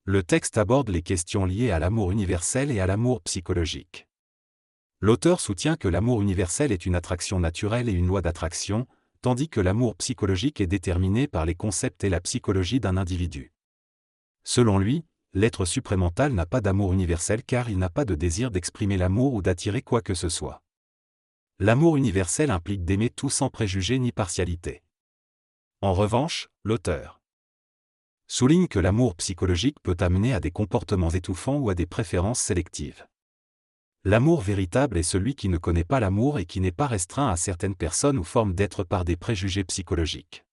Le texte aborde les questions liées à l'amour universel et à l'amour psychologique. L'auteur soutient que l'amour universel est une attraction naturelle et une loi d'attraction, tandis que l'amour psychologique est déterminé par les concepts et la psychologie d'un individu. Selon lui, l'être supramental n'a pas d'amour universel car il n'a pas de désir d'exprimer l'amour ou d'attirer quoi que ce soit. L'amour universel implique d'aimer tout sans préjugés ni partialité. En revanche, l'auteur souligne que l'amour psychologique peut amener à des comportements étouffants ou à des préférences sélectives. L'amour véritable est celui qui ne connaît pas l'amour et qui n'est pas restreint à certaines personnes ou formes d'être par des préjugés psychologiques.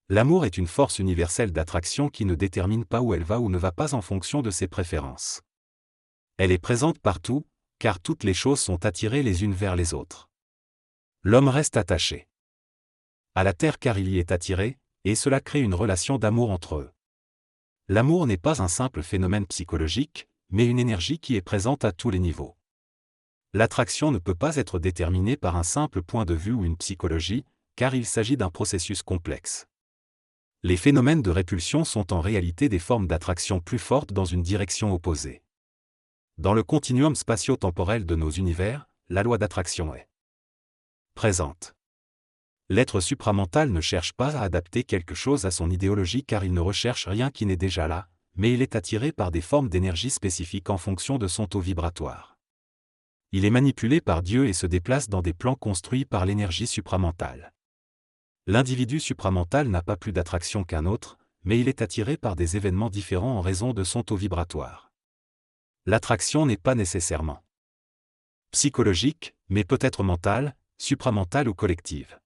L'amour est une force universelle d'attraction qui ne détermine pas où elle va ou ne va pas en fonction de ses préférences. Elle est présente partout, car toutes les choses sont attirées les unes vers les autres. L'homme reste attaché à la terre car il y est attiré, et cela crée une relation d'amour entre eux. L'amour n'est pas un simple phénomène psychologique, mais une énergie qui est présente à tous les niveaux. L'attraction ne peut pas être déterminée par un simple point de vue ou une psychologie, car il s'agit d'un processus complexe. Les phénomènes de répulsion sont en réalité des formes d'attraction plus fortes dans une direction opposée. Dans le continuum spatio-temporel de nos univers, la loi d'attraction est présente. L'être supramental ne cherche pas à adapter quelque chose à son idéologie car il ne recherche rien qui n'est déjà là, mais il est attiré par des formes d'énergie spécifiques en fonction de son taux vibratoire. Il est manipulé par Dieu et se déplace dans des plans construits par l'énergie supramentale. L'individu supramental n'a pas plus d'attraction qu'un autre, mais il est attiré par des événements différents en raison de son taux vibratoire. L'attraction n'est pas nécessairement psychologique, mais peut être mentale, supramentale ou collective.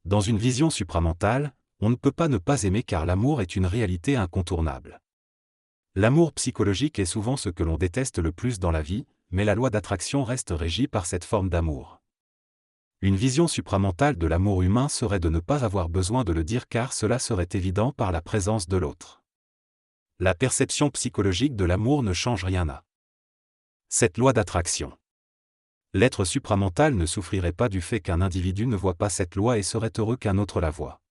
Dans une vision supramentale, on ne peut pas ne pas aimer car l'amour est une réalité incontournable. L'amour psychologique est souvent ce que l'on déteste le plus dans la vie, mais la loi d'attraction reste régie par cette forme d'amour. Une vision supramentale de l'amour humain serait de ne pas avoir besoin de le dire car cela serait évident par la présence de l'autre. La perception psychologique de l'amour ne change rien à cette loi d'attraction. L'être supramental ne souffrirait pas du fait qu'un individu ne voit pas cette loi et serait heureux qu'un autre la voie.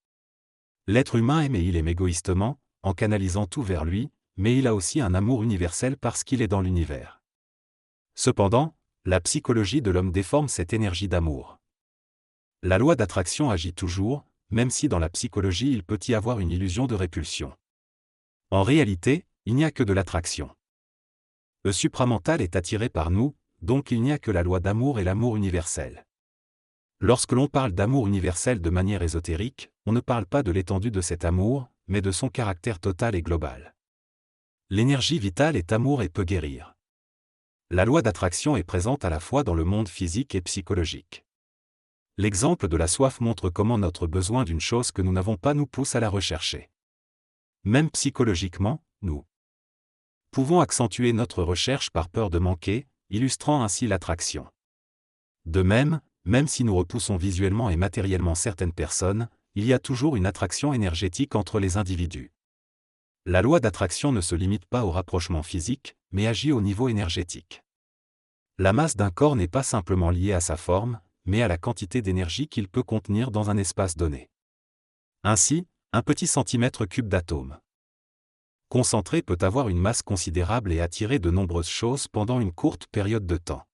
L'être humain aime et il aime égoïstement, en canalisant tout vers lui, mais il a aussi un amour universel parce qu'il est dans l'univers. Cependant, la psychologie de l'homme déforme cette énergie d'amour. La loi d'attraction agit toujours, même si dans la psychologie il peut y avoir une illusion de répulsion. En réalité, il n'y a que de l'attraction. Le supramental est attiré par nous, donc il n'y a que la loi d'amour et l'amour universel. Lorsque l'on parle d'amour universel de manière ésotérique, on ne parle pas de l'étendue de cet amour, mais de son caractère total et global. L'énergie vitale est amour et peut guérir. La loi d'attraction est présente à la fois dans le monde physique et psychologique. L'exemple de la soif montre comment notre besoin d'une chose que nous n'avons pas nous pousse à la rechercher. Même psychologiquement, nous pouvons accentuer notre recherche par peur de manquer, illustrant ainsi l'attraction. De même, même si nous repoussons visuellement et matériellement certaines personnes, il y a toujours une attraction énergétique entre les individus. La loi d'attraction ne se limite pas au rapprochement physique, mais agit au niveau énergétique. La masse d'un corps n'est pas simplement liée à sa forme, mais à la quantité d'énergie qu'il peut contenir dans un espace donné. Ainsi, un petit centimètre cube d'atome concentré peut avoir une masse considérable et attirer de nombreuses choses pendant une courte période de temps.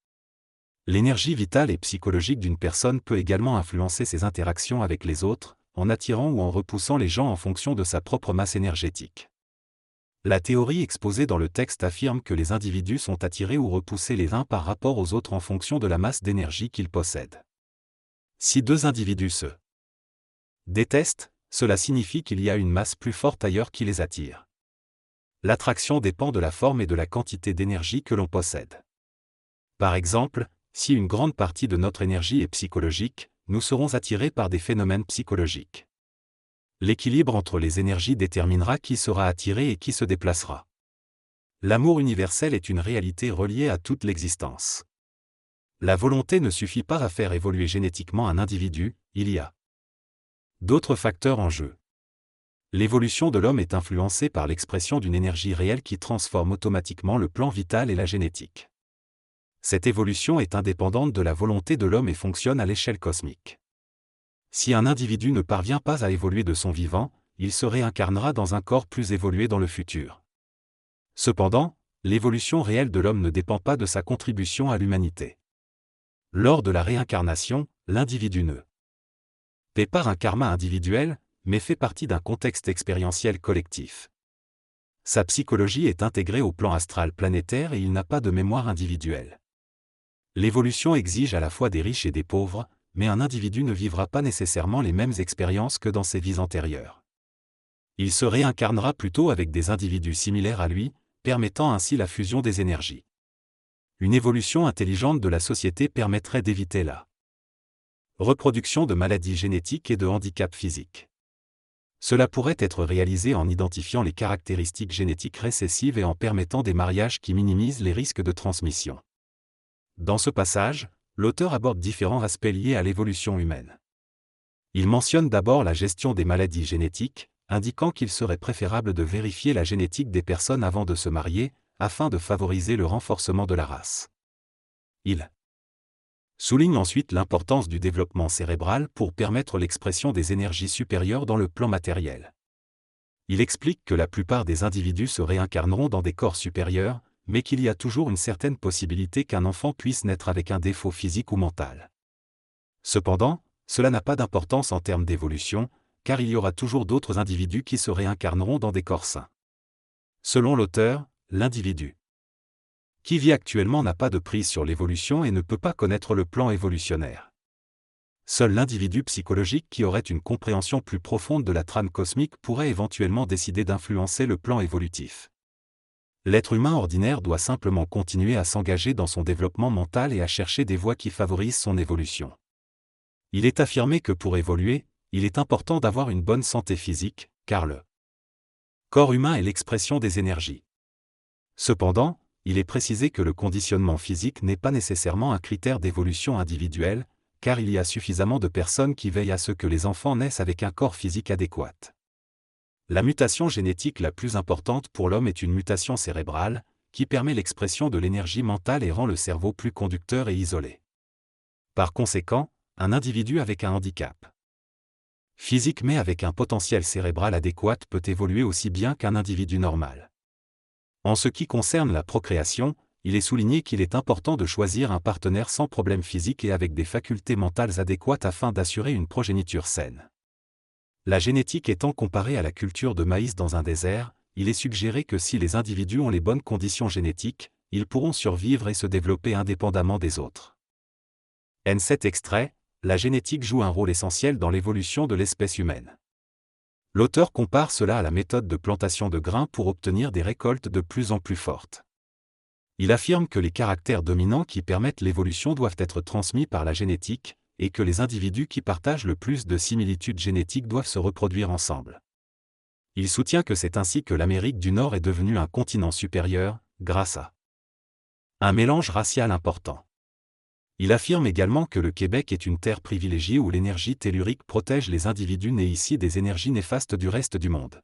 L'énergie vitale et psychologique d'une personne peut également influencer ses interactions avec les autres, en attirant ou en repoussant les gens en fonction de sa propre masse énergétique. La théorie exposée dans le texte affirme que les individus sont attirés ou repoussés les uns par rapport aux autres en fonction de la masse d'énergie qu'ils possèdent. Si deux individus se détestent, cela signifie qu'il y a une masse plus forte ailleurs qui les attire. L'attraction dépend de la forme et de la quantité d'énergie que l'on possède. Par exemple, si une grande partie de notre énergie est psychologique, nous serons attirés par des phénomènes psychologiques. L'équilibre entre les énergies déterminera qui sera attiré et qui se déplacera. L'amour universel est une réalité reliée à toute l'existence. La volonté ne suffit pas à faire évoluer génétiquement un individu, il y a d'autres facteurs en jeu. L'évolution de l'homme est influencée par l'expression d'une énergie réelle qui transforme automatiquement le plan vital et la génétique. Cette évolution est indépendante de la volonté de l'homme et fonctionne à l'échelle cosmique. Si un individu ne parvient pas à évoluer de son vivant, il se réincarnera dans un corps plus évolué dans le futur. Cependant, l'évolution réelle de l'homme ne dépend pas de sa contribution à l'humanité. Lors de la réincarnation, l'individu ne paie pas un karma individuel, mais fait partie d'un contexte expérientiel collectif. Sa psychologie est intégrée au plan astral planétaire et il n'a pas de mémoire individuelle. L'évolution exige à la fois des riches et des pauvres, mais un individu ne vivra pas nécessairement les mêmes expériences que dans ses vies antérieures. Il se réincarnera plutôt avec des individus similaires à lui, permettant ainsi la fusion des énergies. Une évolution intelligente de la société permettrait d'éviter la reproduction de maladies génétiques et de handicaps physiques. Cela pourrait être réalisé en identifiant les caractéristiques génétiques récessives et en permettant des mariages qui minimisent les risques de transmission. Dans ce passage, l'auteur aborde différents aspects liés à l'évolution humaine. Il mentionne d'abord la gestion des maladies génétiques, indiquant qu'il serait préférable de vérifier la génétique des personnes avant de se marier, afin de favoriser le renforcement de la race. Il souligne ensuite l'importance du développement cérébral pour permettre l'expression des énergies supérieures dans le plan matériel. Il explique que la plupart des individus se réincarneront dans des corps supérieurs, mais qu'il y a toujours une certaine possibilité qu'un enfant puisse naître avec un défaut physique ou mental. Cependant, cela n'a pas d'importance en termes d'évolution, car il y aura toujours d'autres individus qui se réincarneront dans des corps sains. Selon l'auteur, l'individu qui vit actuellement n'a pas de prise sur l'évolution et ne peut pas connaître le plan évolutionnaire. Seul l'individu psychologique qui aurait une compréhension plus profonde de la trame cosmique pourrait éventuellement décider d'influencer le plan évolutif. L'être humain ordinaire doit simplement continuer à s'engager dans son développement mental et à chercher des voies qui favorisent son évolution. Il est affirmé que pour évoluer, il est important d'avoir une bonne santé physique, car le corps humain est l'expression des énergies. Cependant, il est précisé que le conditionnement physique n'est pas nécessairement un critère d'évolution individuelle, car il y a suffisamment de personnes qui veillent à ce que les enfants naissent avec un corps physique adéquat. La mutation génétique la plus importante pour l'homme est une mutation cérébrale, qui permet l'expression de l'énergie mentale et rend le cerveau plus conducteur et isolé. Par conséquent, un individu avec un handicap physique mais avec un potentiel cérébral adéquat peut évoluer aussi bien qu'un individu normal. En ce qui concerne la procréation, il est souligné qu'il est important de choisir un partenaire sans problème physique et avec des facultés mentales adéquates afin d'assurer une progéniture saine. La génétique étant comparée à la culture de maïs dans un désert, il est suggéré que si les individus ont les bonnes conditions génétiques, ils pourront survivre et se développer indépendamment des autres. N7 extrait, la génétique joue un rôle essentiel dans l'évolution de l'espèce humaine. L'auteur compare cela à la méthode de plantation de grains pour obtenir des récoltes de plus en plus fortes. Il affirme que les caractères dominants qui permettent l'évolution doivent être transmis par la génétique, et que les individus qui partagent le plus de similitudes génétiques doivent se reproduire ensemble. Il soutient que c'est ainsi que l'Amérique du Nord est devenue un continent supérieur, grâce à un mélange racial important. Il affirme également que le Québec est une terre privilégiée où l'énergie tellurique protège les individus nés ici des énergies néfastes du reste du monde.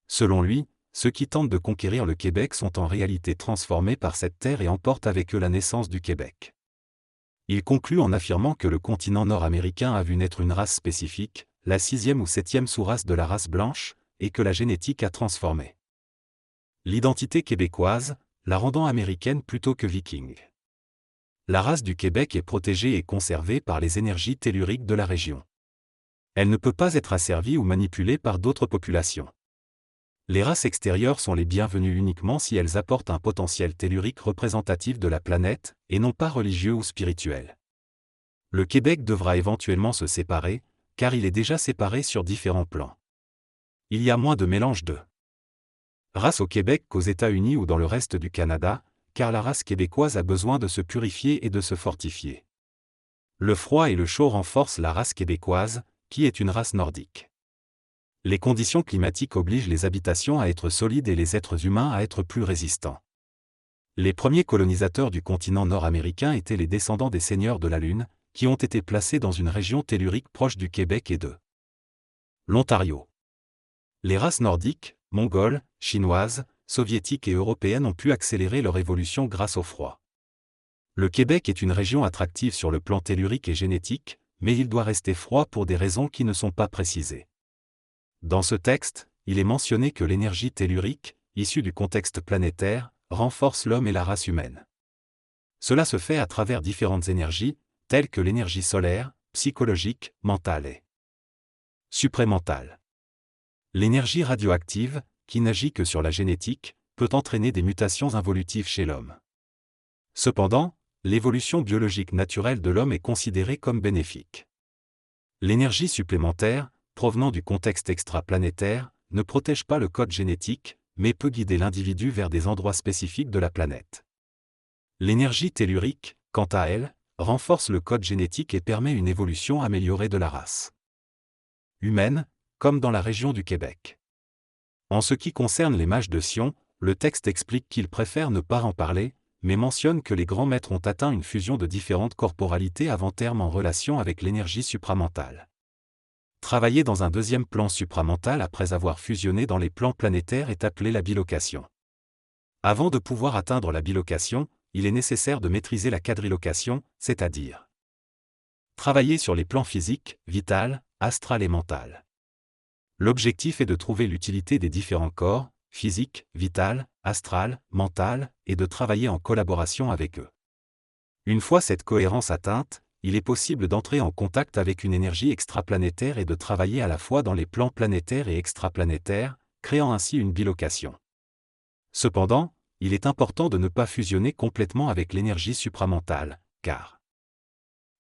Selon lui, ceux qui tentent de conquérir le Québec sont en réalité transformés par cette terre et emportent avec eux la naissance du Québec. Il conclut en affirmant que le continent nord-américain a vu naître une race spécifique, la 6e ou 7e sous-race de la race blanche, et que la génétique a transformé l'identité québécoise, la rendant américaine plutôt que viking. La race du Québec est protégée et conservée par les énergies telluriques de la région. Elle ne peut pas être asservie ou manipulée par d'autres populations. Les races extérieures sont les bienvenues uniquement si elles apportent un potentiel tellurique représentatif de la planète, et non pas religieux ou spirituel. Le Québec devra éventuellement se séparer, car il est déjà séparé sur différents plans. Il y a moins de mélange de races au Québec qu'aux États-Unis ou dans le reste du Canada, car la race québécoise a besoin de se purifier et de se fortifier. Le froid et le chaud renforcent la race québécoise, qui est une race nordique. Les conditions climatiques obligent les habitations à être solides et les êtres humains à être plus résistants. Les premiers colonisateurs du continent nord-américain étaient les descendants des seigneurs de la Lune, qui ont été placés dans une région tellurique proche du Québec et de l'Ontario. Les races nordiques, mongoles, chinoises, soviétiques et européennes ont pu accélérer leur évolution grâce au froid. Le Québec est une région attractive sur le plan tellurique et génétique, mais il doit rester froid pour des raisons qui ne sont pas précisées. Dans ce texte, il est mentionné que l'énergie tellurique, issus du contexte planétaire, renforcent l'homme et la race humaine. Cela se fait à travers différentes énergies, telles que l'énergie solaire, psychologique, mentale et supramentale. L'énergie radioactive, qui n'agit que sur la génétique, peut entraîner des mutations involutives chez l'homme. Cependant, l'évolution biologique naturelle de l'homme est considérée comme bénéfique. L'énergie supplémentaire, provenant du contexte extraplanétaire, ne protège pas le code génétique, mais peut guider l'individu vers des endroits spécifiques de la planète. L'énergie tellurique, quant à elle, renforce le code génétique et permet une évolution améliorée de la race humaine, comme dans la région du Québec. En ce qui concerne les mages de Sion, le texte explique qu'ils préfèrent ne pas en parler, mais mentionne que les grands maîtres ont atteint une fusion de différentes corporalités avant terme en relation avec l'énergie supramentale. Travailler dans un deuxième plan supramental après avoir fusionné dans les plans planétaires est appelé la bilocation. Avant de pouvoir atteindre la bilocation, il est nécessaire de maîtriser la quadrilocation, c'est-à-dire travailler sur les plans physique, vital, astral et mental. L'objectif est de trouver l'utilité des différents corps, physique, vital, astral, mental, et de travailler en collaboration avec eux. Une fois cette cohérence atteinte, il est possible d'entrer en contact avec une énergie extraplanétaire et de travailler à la fois dans les plans planétaires et extraplanétaires, créant ainsi une bilocation. Cependant, il est important de ne pas fusionner complètement avec l'énergie supramentale, car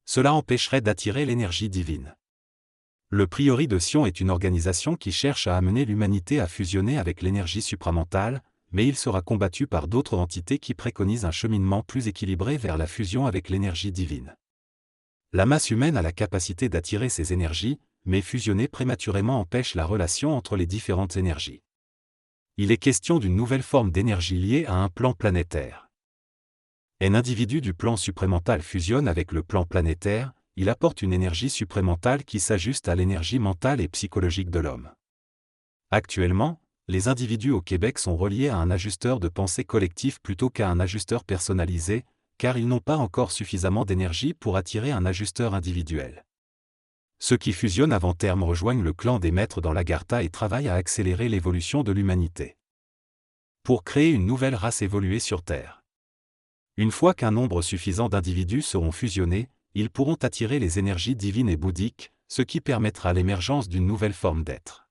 cela empêcherait d'attirer l'énergie divine. Le Prieuré de Sion est une organisation qui cherche à amener l'humanité à fusionner avec l'énergie supramentale, mais il sera combattu par d'autres entités qui préconisent un cheminement plus équilibré vers la fusion avec l'énergie divine. La masse humaine a la capacité d'attirer ces énergies, mais fusionner prématurément empêche la relation entre les différentes énergies. Il est question d'une nouvelle forme d'énergie liée à un plan planétaire. Un individu du plan supramental fusionne avec le plan planétaire, il apporte une énergie supramentale qui s'ajuste à l'énergie mentale et psychologique de l'homme. Actuellement, les individus au Québec sont reliés à un ajusteur de pensée collectif plutôt qu'à un ajusteur personnalisé, car ils n'ont pas encore suffisamment d'énergie pour attirer un ajusteur individuel. Ceux qui fusionnent avant terme rejoignent le clan des maîtres dans l'Agartha et travaillent à accélérer l'évolution de l'humanité pour créer une nouvelle race évoluée sur Terre. Une fois qu'un nombre suffisant d'individus seront fusionnés, ils pourront attirer les énergies divines et bouddhiques, ce qui permettra l'émergence d'une nouvelle forme d'être.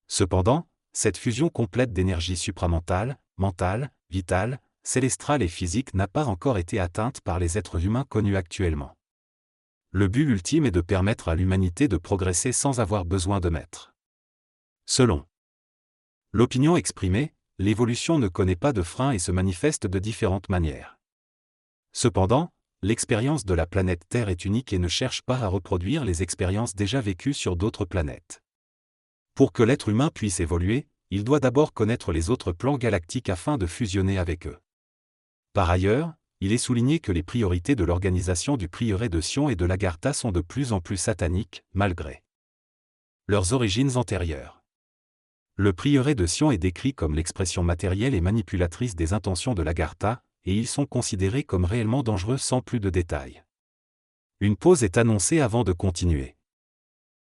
Cependant, cette fusion complète d'énergie supramentale, mentale, vitale, célestrale et physique n'a pas encore été atteinte par les êtres humains connus actuellement. Le but ultime est de permettre à l'humanité de progresser sans avoir besoin de maîtres. Selon l'opinion exprimée, l'évolution ne connaît pas de frein et se manifeste de différentes manières. Cependant, l'expérience de la planète Terre est unique et ne cherche pas à reproduire les expériences déjà vécues sur d'autres planètes. Pour que l'être humain puisse évoluer, il doit d'abord connaître les autres plans galactiques afin de fusionner avec eux. Par ailleurs, il est souligné que les priorités de l'organisation du Prieuré de Sion et de l'Agartha sont de plus en plus sataniques, malgré leurs origines antérieures. Le Prieuré de Sion est décrit comme l'expression matérielle et manipulatrice des intentions de l'Agartha, et ils sont considérés comme réellement dangereux sans plus de détails. Une pause est annoncée avant de continuer.